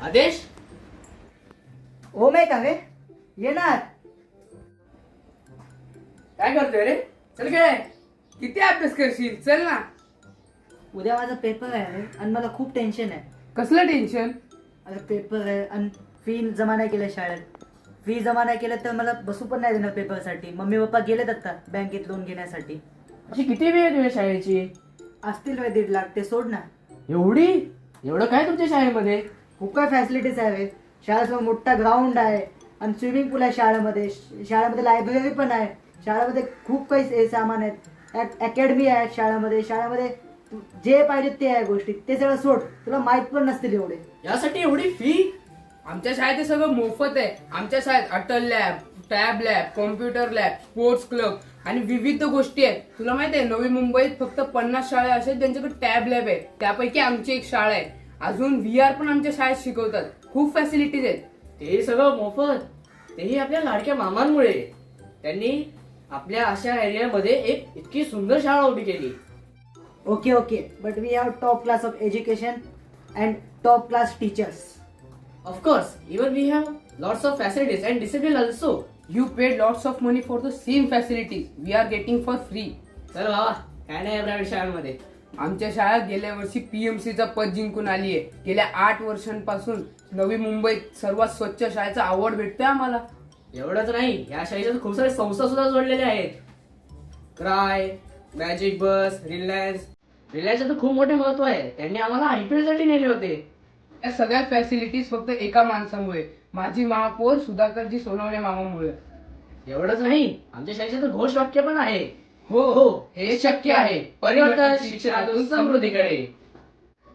आदेश. हो माहित आहे येणार. काय करतोय रे? चल काय किती अभ्यास करशील? चल ना. उद्या माझा पेपर आहे आणि मला खूप टेन्शन आहे. कसलं टेन्शन? आता पेपर आहे आणि फी जमा नाही केल्या शाळेत. फी जमा नाही केलं तर मला बसू पण नाही देणार पेपरसाठी. मम्मी पप्पा गेलेत आता बँकेत लोन घेण्यासाठी. अशी किती वेळ आहे तुझ्या शाळेची? असतील रे 1.5 लाख. ते सोड ना. एवढी? एवढं काय तुमच्या शाळेमध्ये? खूप काय फॅसिलिटीज आहे. शाळेसमोर मोठा ग्राउंड आहे आणि स्विमिंग पूल आहे शाळेमध्ये. शाळेमध्ये लायब्ररी पण आहे. शाळेमध्ये खूप काही सामान आहेत. अकॅडमी आहे शाळेमध्ये. शाळेमध्ये जे पाहिजे ते आहे गोष्टी. ते सगळं सोड. तुला माहित पण नसतील एवढे. यासाठी एवढी फी? आमच्या शाळेत हे सगळं मोफत आहे. आमच्या शाळेत Atal lab, tab lab, computer lab, sports club आणि विविध गोष्टी आहेत. तुला माहिती आहे नवी मुंबईत फक्त 50 शाळा अशा ज्यांच्याकडे टॅब लॅब आहे. त्यापैकी आमची एक शाळा आहे. अजून VR पण आमच्या शाळेत शिकवतात. खूप फॅसिलिटीज आहेत. ते सगळं मोफत, तेही आपल्या लाडक्या मामांमुळे. त्यांनी आपल्या अशा एरियामध्ये एक इतकी सुंदर शाळा उभी केली. Okay, but we have top class of education and top class teachers. Of course, even we have lots of facilities and discipline also. You paid lots of money for the same facilities we are getting for free. चल बाबा, काय नाही private शाळांमध्ये. आमच्या शाळा गेल्या वर्षी PMCचा पद जिंकून आली आहे. गेल्या 8 वर्षांपासून नवी मुंबईत सर्वात स्वच्छ शाळेचा अवॉर्ड भेटतोय आम्हाला. एवढंच नाही, या शाळेच्या खूप सारे संस्था सुद्धा जोडलेल्या आहेत. क्राय, मॅजिक बस, रिलायन्सचं तर खूप मोठे महत्व आहे. त्यांनी आम्हाला IPL साठी नेले होते. या सगळ्या फॅसिलिटीज फक्त एका माणसामुळे, माझी महापौर सुधाकरजी सोनवणे मामामुळे. एवढंच नाही, आमच्या शाळेचे तर घोषवाक्य पण आहे. हो हो, हे शक्य आहे. परिवर्तन शिक्षणातून समृद्धीकडे.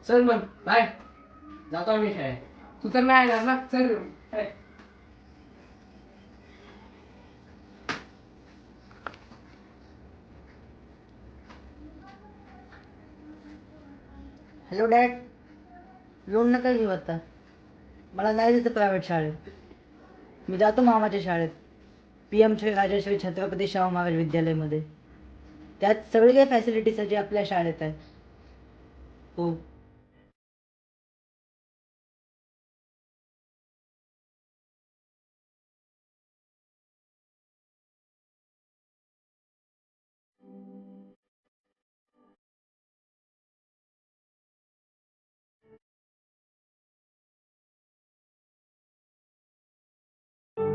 चल मग, बाय. जातो आम्ही शाळेत. तू तर नाही येणार ना? चल. Hello dad. लोन नका घेऊ आता. मला नाही जायचं प्रायव्हेट शाळेत. मी जातो मामाच्या शाळेत. PM श्री राजश्री छत्रपती शाहू महाराज विद्यालयामध्ये. त्यात सगळे काही फॅसिलिटीज आहे जे आपल्या शाळेत आहे. हो.